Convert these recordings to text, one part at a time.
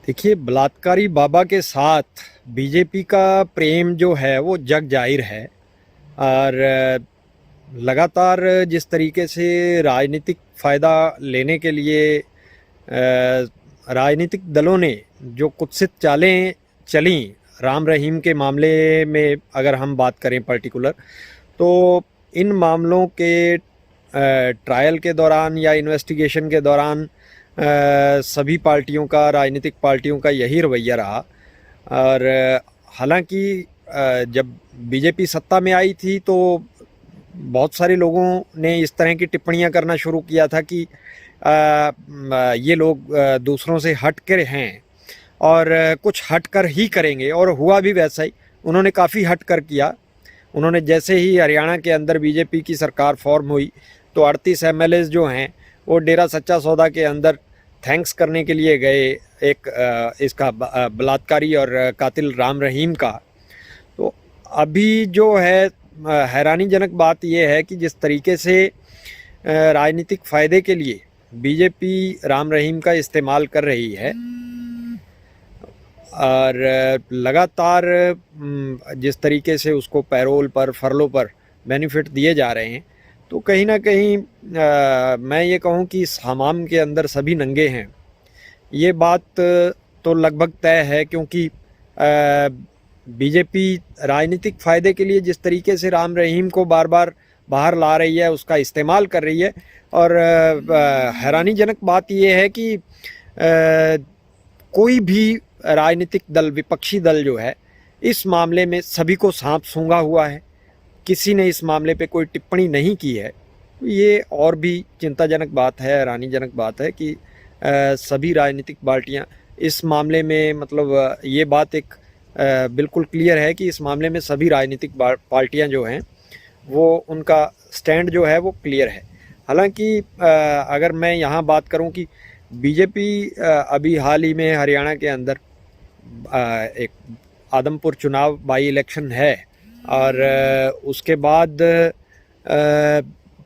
देखिए, बलात्कारी बाबा के साथ बीजेपी का प्रेम जो है वो जग जाहिर है। और लगातार जिस तरीके से राजनीतिक फ़ायदा लेने के लिए राजनीतिक दलों ने जो कुत्सित चालें चली राम रहीम के मामले में, अगर हम बात करें पर्टिकुलर, तो इन मामलों के ट्रायल के दौरान या इन्वेस्टिगेशन के दौरान सभी पार्टियों का, राजनीतिक पार्टियों का यही रवैया रहा। और हालांकि जब बीजेपी सत्ता में आई थी तो बहुत सारे लोगों ने इस तरह की टिप्पणियां करना शुरू किया था कि ये लोग दूसरों से हट कर हैं और कुछ हट कर ही करेंगे, और हुआ भी वैसा ही। उन्होंने काफ़ी हट कर किया। उन्होंने जैसे ही हरियाणा के अंदर बीजेपी की सरकार फॉर्म हुई तो 38 एमएलए जो हैं वो डेरा सच्चा सौदा के अंदर थैंक्स करने के लिए गए एक इसका बलात्कारी और कातिल राम रहीम का। तो अभी जो है हैरानीजनक बात यह है कि जिस तरीके से राजनीतिक फ़ायदे के लिए बीजेपी राम रहीम का इस्तेमाल कर रही है और लगातार जिस तरीके से उसको पैरोल पर, फरलों पर बेनिफिट दिए जा रहे हैं, तो कहीं ना कहीं मैं ये कहूँ कि इस हमाम के अंदर सभी नंगे हैं। ये बात तो लगभग तय है, क्योंकि बीजेपी राजनीतिक फ़ायदे के लिए जिस तरीके से राम रहीम को बार बार बाहर ला रही है, उसका इस्तेमाल कर रही है। और हैरानीजनक बात यह है कि कोई भी राजनीतिक दल, विपक्षी दल जो है, इस मामले में सभी को सांप सूंघा हुआ है। किसी ने इस मामले पे कोई टिप्पणी नहीं की है। ये और भी चिंताजनक बात है, हैरानीजनक बात है कि सभी राजनीतिक पार्टियां इस मामले में, मतलब ये बात एक बिल्कुल क्लियर है कि इस मामले में सभी राजनीतिक पार्टियां जो हैं वो, उनका स्टैंड जो है वो क्लियर है। हालांकि अगर मैं यहाँ बात करूँ कि बीजेपी अभी हाल ही में हरियाणा के अंदर एक आदमपुर चुनाव बाई इलेक्शन है, और उसके बाद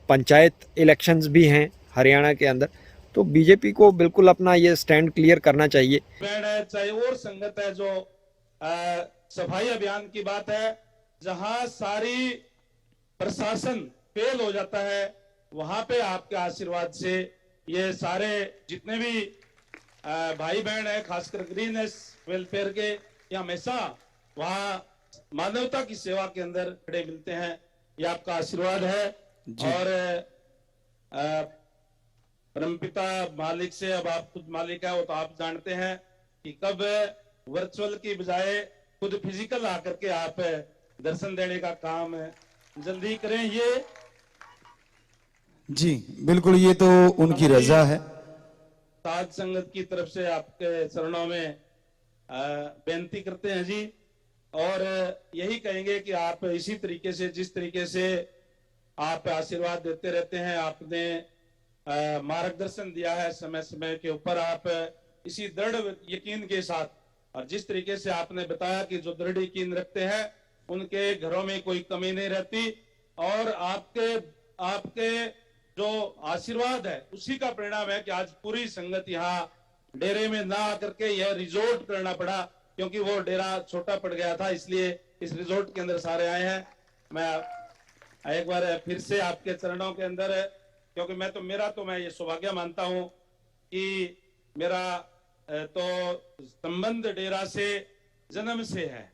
पंचायत इलेक्शंस भी हैं हरियाणा के अंदर। तो बीजेपी को बिल्कुल अपना ये स्टैंड क्लियर करना चाहिए। चाहे और संगत है जो सफाई अभियान की बात है, जहां सारी प्रशासन फेल हो जाता है, वहां पे आपके आशीर्वाद से ये सारे जितने भी भाई बहन है, खासकर ग्रीननेस वेलफेयर के, ये हमेशा वहां मानवता की सेवा के अंदर खड़े मिलते हैं। ये आपका आशीर्वाद है। और परमपिता मालिक से, अब आप खुद मालिक है, वो तो आप जानते हैं कि कब वर्चुअल की बजाय खुद फिजिकल आकर के आप दर्शन देने का काम जल्दी करें। ये जी बिल्कुल, ये तो उनकी रजा है। साध संगत की तरफ से आपके चरणों में बेनती करते हैं जी। और यही कहेंगे कि आप इसी तरीके से, जिस तरीके से आप आशीर्वाद देते रहते हैं, आपने मार्गदर्शन दिया है समय समय के ऊपर, आप इसी दृढ़ यकीन के साथ, और जिस तरीके से आपने बताया कि जो दृढ़ यकीन रखते हैं उनके घरों में कोई कमी नहीं रहती, और आपके आपके जो आशीर्वाद है उसी का परिणाम है कि आज पूरी संगत यहाँ डेरे में ना आकर के यह रिजोर्ट करना पड़ा, क्योंकि वो डेरा छोटा पड़ गया था, इसलिए इस रिजोर्ट के अंदर सारे आए हैं। मैं एक बार फिर से आपके चरणों के अंदर, क्योंकि मैं ये सौभाग्य मानता हूं कि मेरा तो संबंध डेरा से जन्म से है।